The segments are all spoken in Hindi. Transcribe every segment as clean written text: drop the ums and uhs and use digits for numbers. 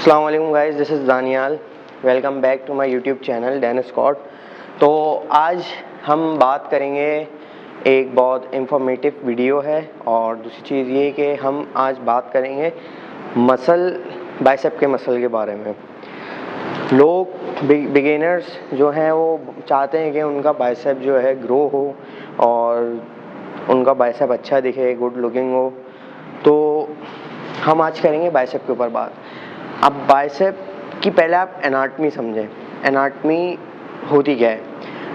अस्सलाम वालेकुम guys, this is Daniyal. Welcome back to my YouTube channel Dennis Scott. तो आज हम बात करेंगे, एक बहुत इंफॉर्मेटिव वीडियो है और दूसरी चीज़ ये कि हम आज बात करेंगे बाइसेप के मसल के बारे में। लोग बिगिनर्स जो हैं वो चाहते हैं कि उनका बाइसेप जो है ग्रो हो और उनका बाइसेप अच्छा दिखे, गुड लुकिंग हो। तो हम आज करेंगे बाइसेप के ऊपर बात। अब बाइसेप की पहले आप एनाटमी समझें। एनाटमी होती क्या है?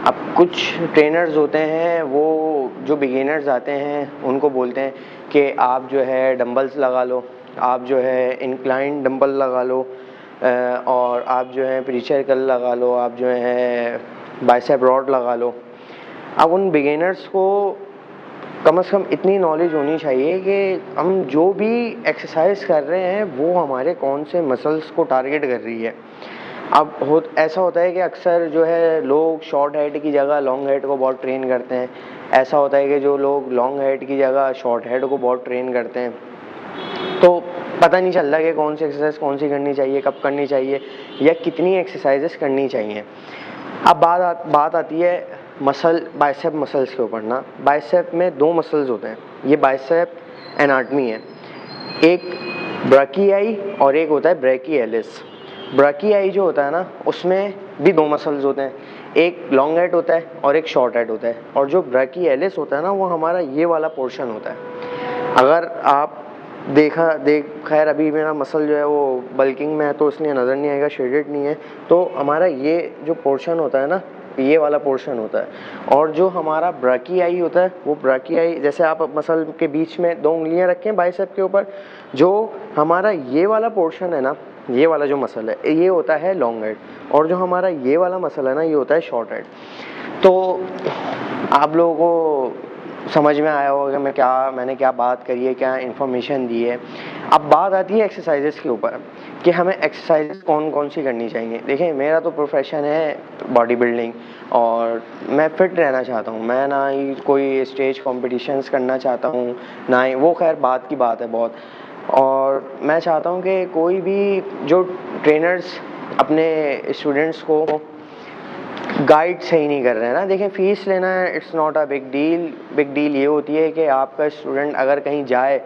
अब कुछ ट्रेनर्स होते हैं, वो जो बिगिनर्स आते हैं उनको बोलते हैं कि आप जो है डंबल्स लगा लो, आप जो है इंक्लाइन डंबल लगा लो, और आप जो है प्रीचर कर्ल लगा लो, आप जो है बाइसेप रॉड लगा लो। अब उन बिगिनर्स को कम से कम इतनी नॉलेज होनी चाहिए कि हम जो भी एक्सरसाइज कर रहे हैं वो हमारे कौन से मसल्स को टारगेट कर रही है। अब ऐसा होता है कि अक्सर जो है लोग शॉर्ट हेड की जगह लॉन्ग हेड को बहुत ट्रेन करते हैं। ऐसा होता है कि जो लोग लॉन्ग हेड की जगह शॉर्ट हेड को बहुत ट्रेन करते हैं, तो पता नहीं चलता कि कौन सी एक्सरसाइज कौन सी करनी चाहिए, कब करनी चाहिए या कितनी एक्सरसाइजेस करनी चाहिए। अब बात आती है बाइसेप मसल्स के ऊपर ना। बाइसेप में दो मसल्स होते हैं, ये बाइसेप एनाटमी है। एक ब्राकियाई और एक होता है ब्रैकियलिस। ब्राकियाई जो होता है ना, उसमें भी दो मसल्स होते हैं, एक लॉन्ग हेड होता है और एक शॉर्ट हेड होता है। और जो ब्रैकियलिस होता है ना, वो हमारा ये वाला पोर्शन होता है। अगर आप खैर अभी मेरा मसल जो है वो बल्किंग में है तो इसलिए नज़र नहीं आएगा, शेडेड नहीं है। तो हमारा ये जो पोर्शन होता है ना, ये वाला पोर्शन होता है। और जो हमारा ब्राकियाई होता है, वो ब्राकियाई जैसे आप मसल के बीच में दो उंगलियां रखें बाइसेप के ऊपर, जो हमारा ये वाला पोर्शन है ना, ये वाला जो मसल है ये होता है लॉन्ग हेड, और जो हमारा ये वाला मसल है ना, ये होता है शॉर्ट हेड। तो आप लोगों को समझ में आया होगा कि मैंने क्या बात करी है, क्या इन्फॉर्मेशन दी है। अब बात आती है एक्सरसाइजेस के ऊपर कि हमें एक्सरसाइजेस कौन कौन सी करनी चाहिए। देखिए, मेरा तो प्रोफेशन है बॉडी बिल्डिंग और मैं फिट रहना चाहता हूँ। मैं ना ही कोई स्टेज कॉम्पिटिशन्स करना चाहता हूँ, ना ही वो, खैर बात की बात है बहुत। और मैं चाहता हूँ कि कोई भी जो ट्रेनर्स अपने स्टूडेंट्स को गाइड सही नहीं कर रहे हैं ना। देखिए, फ़ीस लेना है, it's not a big deal. Big deal ये होती है कि आपका स्टूडेंट अगर कहीं जाए,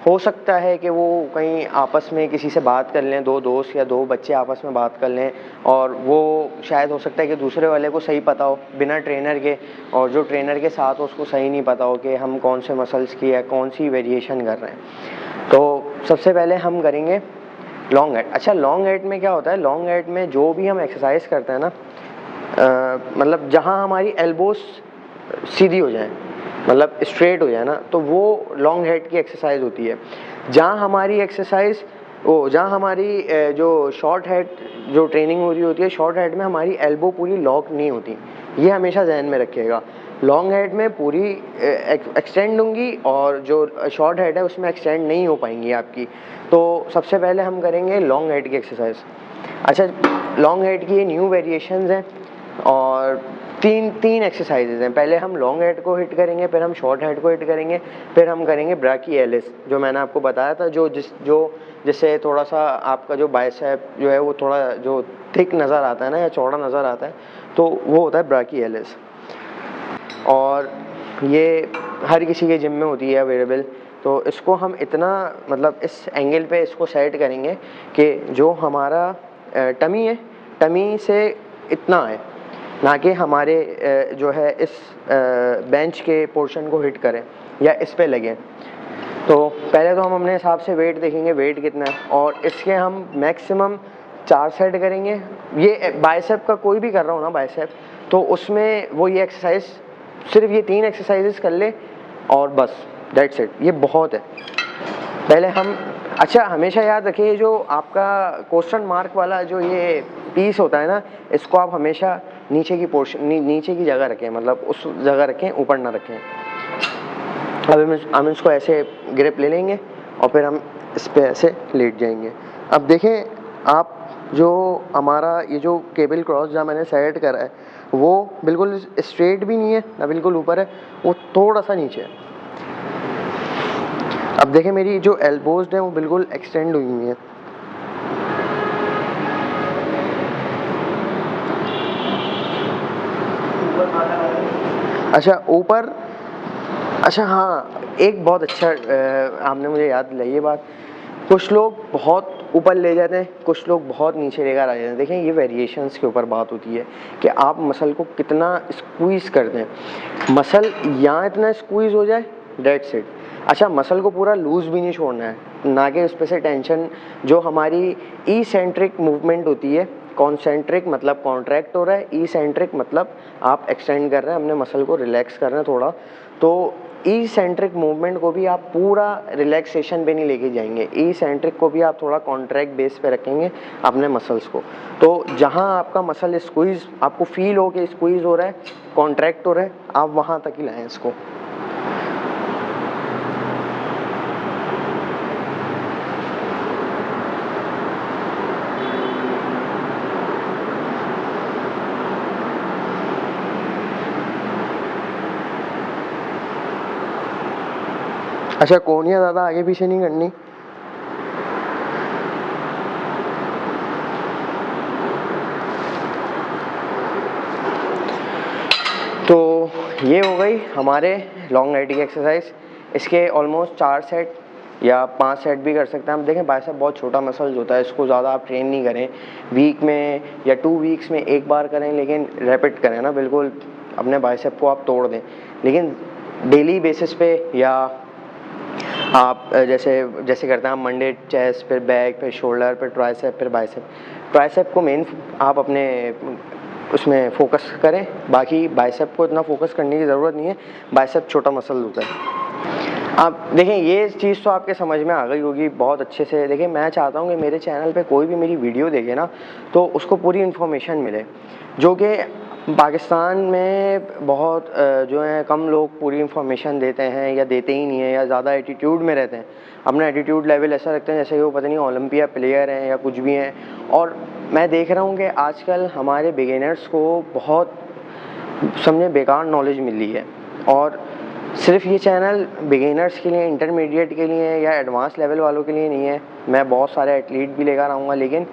हो सकता है कि वो कहीं आपस में किसी से बात कर लें, दो दोस्त या दो बच्चे आपस में बात कर लें, और वो शायद हो सकता है कि दूसरे वाले को सही पता हो बिना ट्रेनर के, और जो ट्रेनर के साथ हो उसको सही नहीं पता हो कि हम कौन से मसल्स की या कौन सी वेरिएशन कर रहे हैं। तो सबसे पहले हम करेंगे लॉन्ग हेड। अच्छा, लॉन्ग हेड में क्या होता है? लॉन्ग हेड में जो भी हम एक्सरसाइज करते हैं ना, मतलब जहाँ हमारी एल्बोस सीधी हो जाए, मतलब स्ट्रेट हो जाए ना, तो वो लॉन्ग हेड की एक्सरसाइज होती है। जहाँ हमारी जो शॉर्ट हेड जो ट्रेनिंग हो रही होती है, शॉर्ट हेड में हमारी एल्बो पूरी लॉक नहीं होती, ये हमेशा जहन में रखिएगा। लॉन्ग हेड में पूरी एक्सटेंड होंगी और जो शॉर्ट हेड है उसमें एक्सटेंड नहीं हो पाएंगी आपकी। तो सबसे पहले हम करेंगे लॉन्ग हेड की एक्सरसाइज। अच्छा, लॉन्ग हेड की ये न्यू वेरिएशंस हैं और तीन एक्सरसाइजेज हैं। पहले हम लॉन्ग हेड को हिट करेंगे, फिर हम शॉर्ट हेड को हिट करेंगे, फिर हम करेंगे ब्राकियलिस, जो मैंने आपको बताया था, जिससे थोड़ा सा आपका जो बाइसेप जो है वो थोड़ा जो थिक नज़र आता है ना, या चौड़ा नज़र आता है, तो वो होता है ब्राकियलिस। और ये हर किसी के जिम में होती है अवेलेबल। तो इसको हम इतना, मतलब इस एंगल पे इसको सेट करेंगे कि जो हमारा टमी है, टमी से इतना है, ना कि हमारे जो है इस बेंच के पोर्शन को हिट करें या इस पे लगे। तो पहले तो हम अपने हिसाब से वेट देखेंगे, वेट कितना है, और इसके हम मैक्सिमम 4 सेट करेंगे। ये बाइसेप का कोई भी कर रहा हो ना बाइसेप, तो उसमें वो ये एक्सरसाइज, सिर्फ ये 3 एक्सरसाइजेस कर ले और बस, दैट्स इट, ये बहुत है। पहले हम, अच्छा हमेशा याद रखिए, जो आपका क्वेश्चन मार्क वाला जो ये पीस होता है ना, इसको आप हमेशा नीचे की जगह रखें, मतलब उस जगह रखें, ऊपर ना रखें। अब हम इसको ऐसे ग्रिप ले लेंगे और फिर हम इस पे ऐसे लेट जाएंगे। अब देखें आप, जो हमारा ये जो केबल क्रॉस जहाँ मैंने सेट करा है, वो बिल्कुल स्ट्रेट भी नहीं है ना बिल्कुल ऊपर है, वो थोड़ा सा नीचे है। अब देखें मेरी जो एल्बोज हैं वो बिल्कुल एक्सटेंड हुई हुई हैं। अच्छा ऊपर, अच्छा हाँ, एक बहुत अच्छा आपने मुझे याद दिलाई ये बात। कुछ लोग बहुत ऊपर ले जाते हैं, कुछ लोग बहुत नीचे लेकर आ जाते हैं। देखें, ये वेरिएशंस के ऊपर बात होती है कि आप मसल को कितना स्क्वीज़ करते हैं। मसल यहाँ इतना स्क्वीज़ हो जाए, डेट्स इट। अच्छा, मसल को पूरा लूज़ भी नहीं छोड़ना है, ना कि उस पर से टेंशन। जो हमारी ई सेंट्रिक मूवमेंट होती है, कॉन्सेंट्रिक मतलब कॉन्ट्रैक्ट हो रहा है, ई सेंट्रिक मतलब आप एक्सटेंड कर रहे हैं, अपने मसल को रिलैक्स कर रहे हैं थोड़ा। तो ई सेंट्रिक मूवमेंट को भी आप पूरा रिलैक्सेशन पे नहीं लेके जाएंगे, ई सेंट्रिक को भी आप थोड़ा कॉन्ट्रैक्ट बेस पे रखेंगे अपने मसल्स को। तो जहाँ आपका मसल स्क्वीज़ आपको फील हो कि स्क्वीज़ हो रहा है, कॉन्ट्रैक्ट हो रहा है, आप वहाँ तक ही लाएँ इसको। अच्छा, कोहनियाँ ज़्यादा आगे पीछे नहीं करनी। तो ये हो गई हमारे लॉन्ग नाइट की एक्सरसाइज। इसके ऑलमोस्ट 4 सेट या 5 सेट भी कर सकते हैं। हम देखें, बाइसेप बहुत छोटा मसल्स होता है, इसको ज़्यादा आप ट्रेन नहीं करें। वीक में या 2 वीक्स में एक बार करें, लेकिन रैपिड करें ना, बिल्कुल अपने बाइसेप को आप तोड़ दें। लेकिन डेली बेसिस पे या आप जैसे करते हैं आप, मंडे चेस्ट, फिर बैक, फिर शोल्डर, फिर ट्राइसेप, फिर बाइसेप। ट्राइसेप को मेन आप अपने उसमें फोकस करें, बाकी बाइसेप को इतना फोकस करने की ज़रूरत नहीं है, बाइसेप छोटा मसल होता है। आप देखें, ये चीज़ तो आपके समझ में आ गई होगी बहुत अच्छे से। देखिए, मैं चाहता हूँ कि मेरे चैनल पे कोई भी मेरी वीडियो देखे ना, तो उसको पूरी इन्फॉर्मेशन मिले, जो कि पाकिस्तान में बहुत जो है कम लोग पूरी इन्फॉर्मेशन देते हैं या देते ही नहीं है, या ज़्यादा एटीट्यूड में रहते हैं। अपना एटीट्यूड लेवल ऐसा रखते हैं जैसे कि वो पता नहीं ओलंपिया प्लेयर हैं या कुछ भी हैं। और मैं देख रहा हूँ कि आजकल हमारे बिगिनर्स को बहुत समझे बेकार नॉलेज मिल रही है। और सिर्फ ये चैनल बिगिनर्स के लिए, इंटरमीडिएट के लिए या एडवांस लेवल वालों के लिए नहीं है। मैं बहुत सारे एथलीट भी लेकर आऊँगा, लेकिन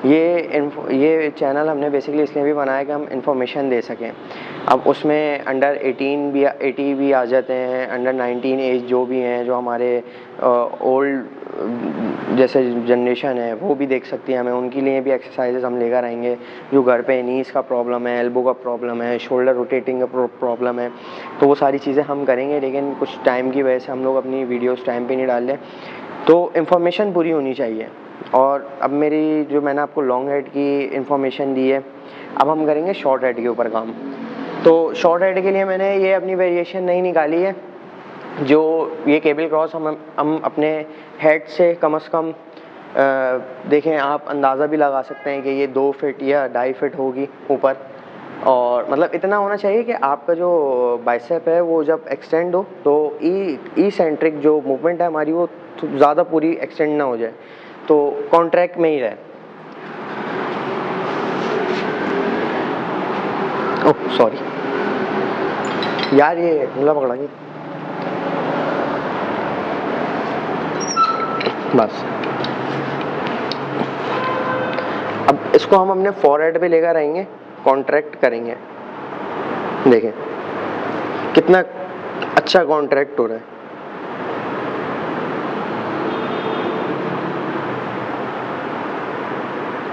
ये चैनल हमने बेसिकली इसलिए भी बनाया कि हम इंफॉर्मेशन दे सकें। अब उसमें अंडर 18 भी 80 भी आ जाते हैं, अंडर 19 एज जो भी हैं, जो हमारे ओल्ड जैसे जनरेशन है, वो भी देख सकती है हमें। उनके लिए भी एक्सरसाइजेस हम लेकर आएंगे। जो घर पे नीज़ का प्रॉब्लम है, एल्बो का प्रॉब्लम है, शोल्डर रोटेटिंग का प्रॉब्लम है, तो वो सारी चीज़ें हम करेंगे। लेकिन कुछ टाइम की वजह से हम लोग अपनी वीडियोस टाइम पे नहीं डाल रहे, तो इन्फॉर्मेशन पूरी होनी चाहिए। और अब मेरी जो मैंने आपको लॉन्ग हेड की इन्फॉर्मेशन दी है, अब हम करेंगे शॉर्ट हेड के ऊपर काम। तो शॉर्ट हेड के लिए मैंने ये अपनी वेरिएशन नहीं निकाली है। जो ये केबल क्रॉस हम अपने हेड से कम से कम देखें, आप अंदाज़ा भी लगा सकते हैं कि ये 2 फीट या 2.5 फीट होगी ऊपर। और मतलब इतना होना चाहिए कि आपका जो बाइसेप है वो जब एक्सटेंड हो, तो ई सेंट्रिक जो मूवमेंट है हमारी, वो ज़्यादा पूरी एक्सटेंड ना हो जाए, तो कॉन्ट्रैक्ट में ही रहे। ओह सॉरी यार, ये मतलब पकड़ा नहीं बस। अब इसको हम अपने फॉरहेड पे लेकर आएंगे, कॉन्ट्रैक्ट करेंगे। देखें कितना अच्छा कॉन्ट्रैक्ट हो रहा है।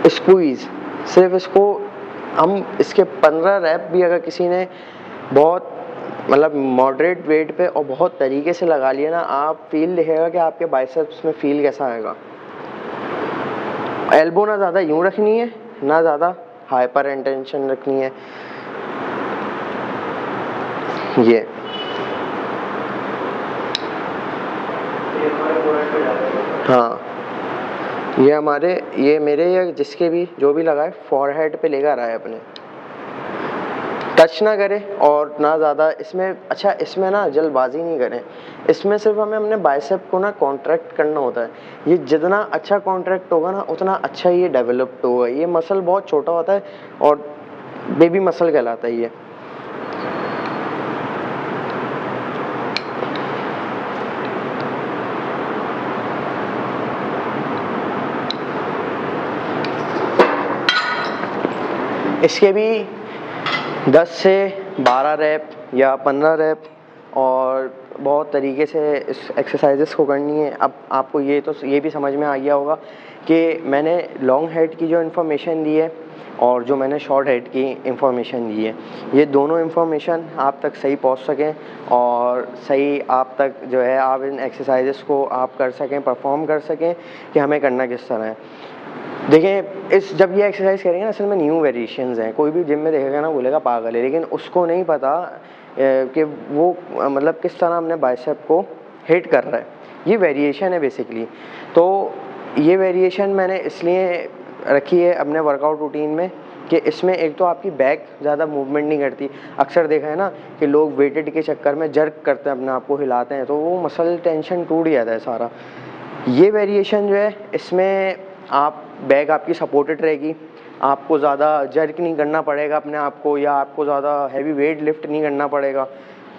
स्क्वीज, सिर्फ इसको हम इसके 15 रैप भी अगर किसी ने बहुत मतलब मॉडरेट वेट पे और बहुत तरीके से लगा लिया ना, आप फील दिखेगा कि आपके बाइसेप्स में फील कैसा आएगा। एल्बो ना ज़्यादा यूं रखनी है, ना ज़्यादा हाइपर इंटेंशन रखनी है। ये हाँ, ये मेरे या जिसके भी जो भी लगाए फॉरहेड पे लेकर आए अपने, टच ना करें और ना ज़्यादा इसमें। अच्छा, इसमें ना जल्दबाजी नहीं करें, इसमें सिर्फ हमें अपने बाइसेप को ना कॉन्ट्रैक्ट करना होता है। ये जितना अच्छा कॉन्ट्रैक्ट होगा ना, उतना अच्छा ये डेवलप्ड होगा। ये मसल बहुत छोटा होता है और बेबी मसल कहलाता है ये। इसके भी 10 से 12 रैप या 15 रैप और बहुत तरीके से इस एक्सरसाइजेस को करनी है। अब आपको ये भी समझ में आ गया होगा कि मैंने लॉन्ग हेड की जो इन्फॉर्मेशन दी है और जो मैंने शॉर्ट हेड की इंफॉर्मेशन दी है, ये दोनों इंफॉर्मेशन आप तक सही पहुंच सकें और सही आप तक जो है आप इन एक्सरसाइजेस को आप कर सकें, परफॉर्म कर सकें कि हमें करना किस तरह है। देखिए जब ये एक्सरसाइज करेंगे ना, असल में न्यू वेरिएशंस हैं। कोई भी जिम में देखेगा ना बोलेगा पागल है, लेकिन उसको नहीं पता कि वो मतलब किस तरह अपने बाइसेप को हिट कर रहा है। ये वेरिएशन है बेसिकली। तो ये वेरिएशन मैंने इसलिए रखी है अपने वर्कआउट रूटीन में कि इसमें एक तो आपकी बैक ज़्यादा मूवमेंट नहीं करती। अक्सर देखा है ना कि लोग वेटेड के चक्कर में जर्क करते हैं, अपने आप को हिलाते हैं, तो वो मसल टेंशन टूट जाता है सारा। ये वेरिएशन जो है इसमें आप बैक आपकी सपोर्टेड रहेगी, आपको ज़्यादा जर्क नहीं करना पड़ेगा अपने आप को, या आपको ज़्यादा हैवी वेट लिफ्ट नहीं करना पड़ेगा।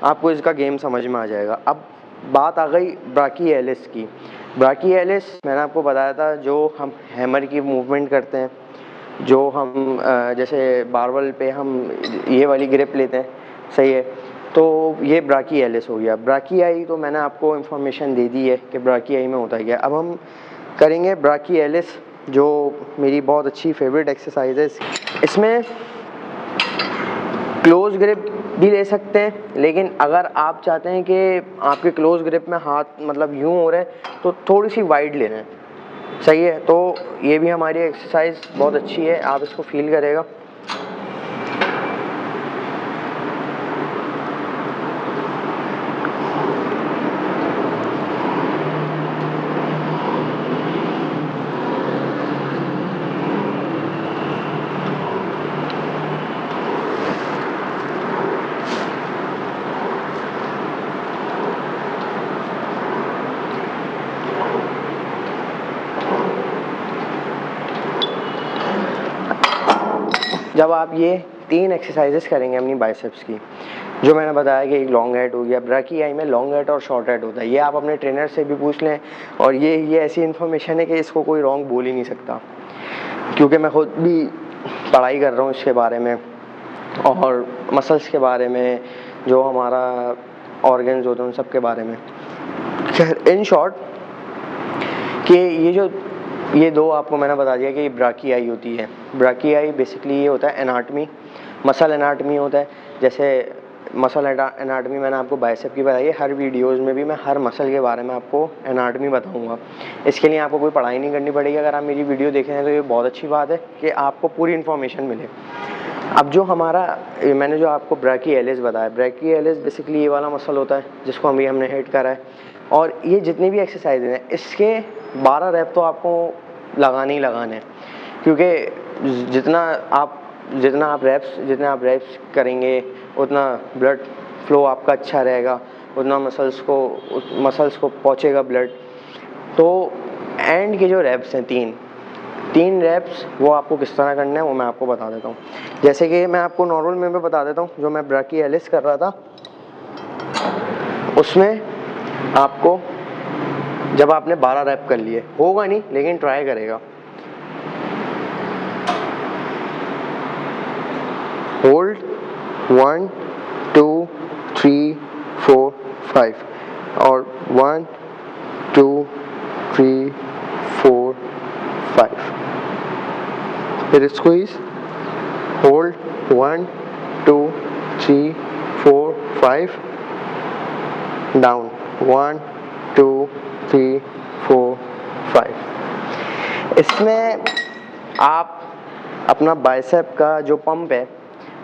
आपको इसका गेम समझ में आ जाएगा। अब बात आ गई ब्राचियलिस की। ब्राचियलिस मैंने आपको बताया था, जो हम हैमर की मूवमेंट करते हैं, जो हम जैसे बारबल पे हम ये वाली ग्रिप लेते हैं, सही है, तो ये ब्राचियलिस हो गया। ब्राचियाई तो मैंने आपको इन्फॉर्मेशन दे दी है कि ब्राचियाई में होता क्या। अब हम करेंगे ब्राचियलिस, जो मेरी बहुत अच्छी फेवरेट एक्सरसाइज है। इसमें क्लोज ग्रिप भी ले सकते हैं, लेकिन अगर आप चाहते हैं कि आपके क्लोज ग्रिप में हाथ मतलब यूँ हो रहे हैं तो थोड़ी सी वाइड ले रहे हैं, सही है। तो ये भी हमारी एक्सरसाइज बहुत अच्छी है, आप इसको फील करेगा। जब आप ये 3 एक्सरसाइजेस करेंगे अपनी बाइसेप्स की, जो मैंने बताया कि एक लॉन्ग हेड हो गया, ब्राचियाई में लॉन्ग हेड और शॉर्ट हेड होता है, ये आप अपने ट्रेनर से भी पूछ लें। और ये ऐसी इन्फॉर्मेशन है कि इसको कोई रॉन्ग बोल ही नहीं सकता, क्योंकि मैं खुद भी पढ़ाई कर रहा हूँ इसके बारे में और मसल्स के बारे में, जो हमारा ऑर्गन्स होते हैं उन सब के बारे में। इन शॉर्ट कि ये दो आपको मैंने बता दिया कि ये ब्राचियाई होती है। ब्राचियाई बेसिकली ये होता है एनाटमी, मसल एनाटमी होता है। जैसे मसल एनाटमी मैंने आपको बाइसेप की बताई है, हर वीडियोज़ में भी मैं हर मसल के बारे में आपको एनाटमी बताऊंगा। इसके लिए आपको कोई पढ़ाई नहीं करनी पड़ेगी। अगर आप मेरी वीडियो देख रहे हैं तो ये बहुत अच्छी बात है कि आपको पूरी इन्फॉर्मेशन मिले। अब जो मैंने जो आपको ब्राचियलिस बताया, ब्राचियलिस बेसिकली ये वाला मसल होता है जिसको हमने हिट करा है। और ये जितनी भी एक्सरसाइज हैं इसके 12 रैप तो आपको लगाने ही लगाने हैं, क्योंकि जितना आप रैप्स करेंगे उतना ब्लड फ्लो आपका अच्छा रहेगा, उतना मसल्स को पहुँचेगा ब्लड। तो एंड के जो रैप्स हैं तीन रैप्स, वो आपको किस तरह करना है वो मैं आपको बता देता हूँ। जैसे कि मैं आपको नॉर्मल में बता देता हूँ, जो मैं ब्राचियलिस कर रहा था उसमें आपको जब आपने 12 रैप कर लिए, होगा नहीं लेकिन ट्राई करेगा, होल्ड 1 2 3 4 5 और 1 2 3 4 5, फिर स्क्वीज, होल्ड 1 2 3 4 5, डाउन 1 2 3 4 5। इसमें आप अपना बाइसेप का जो पंप है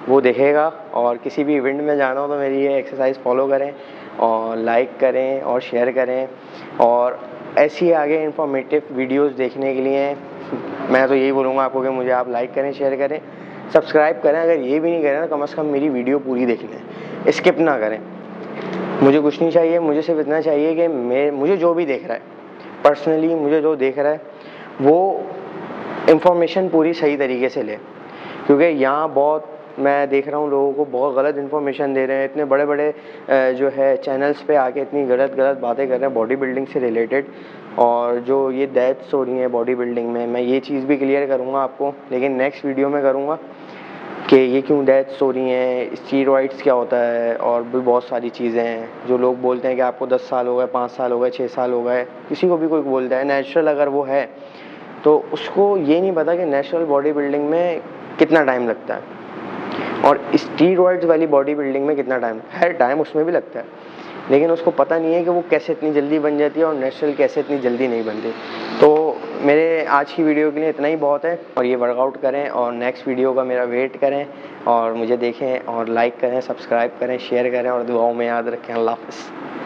वो देखेगा। और किसी भी इवेंट में जाना हो तो मेरी ये एक्सरसाइज फॉलो करें और लाइक करें और शेयर करें। और ऐसी आगे इंफॉर्मेटिव वीडियोस देखने के लिए मैं तो यही बोलूँगा आपको कि मुझे आप लाइक करें, शेयर करें, सब्सक्राइब करें। अगर ये भी नहीं करें ना, कम से कम मेरी वीडियो पूरी देख लें, स्किप ना करें। मुझे कुछ नहीं चाहिए, मुझे सिर्फ इतना चाहिए कि मुझे जो भी देख रहा है, पर्सनली मुझे जो देख रहा है वो इन्फॉर्मेशन पूरी सही तरीके से ले। क्योंकि यहाँ बहुत मैं देख रहा हूँ लोगों को बहुत गलत इन्फॉर्मेशन दे रहे हैं, इतने बड़े बड़े जो है चैनल्स पे आके इतनी गलत बातें कर रहे हैं बॉडी बिल्डिंग से रिलेटेड। और जो ये डेथ्स हो रही हैं बॉडी बिल्डिंग में, मैं ये चीज़ भी क्लियर करूँगा आपको, लेकिन नेक्स्ट वीडियो में करूँगा कि ये क्यों डेथ्स हो रही हैं, स्टीरॉइड्स क्या होता है, और भी बहुत सारी चीज़ें हैं जो लोग बोलते हैं कि आपको 10 साल हो गए, 5 साल हो गए, 6 साल हो गए, किसी को भी कोई बोलता है नेचुरल अगर वो है तो उसको ये नहीं पता कि नेचुरल बॉडी बिल्डिंग में कितना टाइम लगता है और स्टीरॉइड्स वाली बॉडी बिल्डिंग में कितना टाइम है। टाइम उसमें भी लगता है, लेकिन उसको पता नहीं है कि वो कैसे इतनी जल्दी बन जाती है और नेचुरल कैसे इतनी जल्दी नहीं बनती। तो मेरे आज की वीडियो के लिए इतना ही बहुत है, और ये वर्कआउट करें और नेक्स्ट वीडियो का मेरा वेट करें और मुझे देखें और लाइक करें, सब्सक्राइब करें, शेयर करें और दुआओं में याद रखें। अल्लाह हाफ़िज़।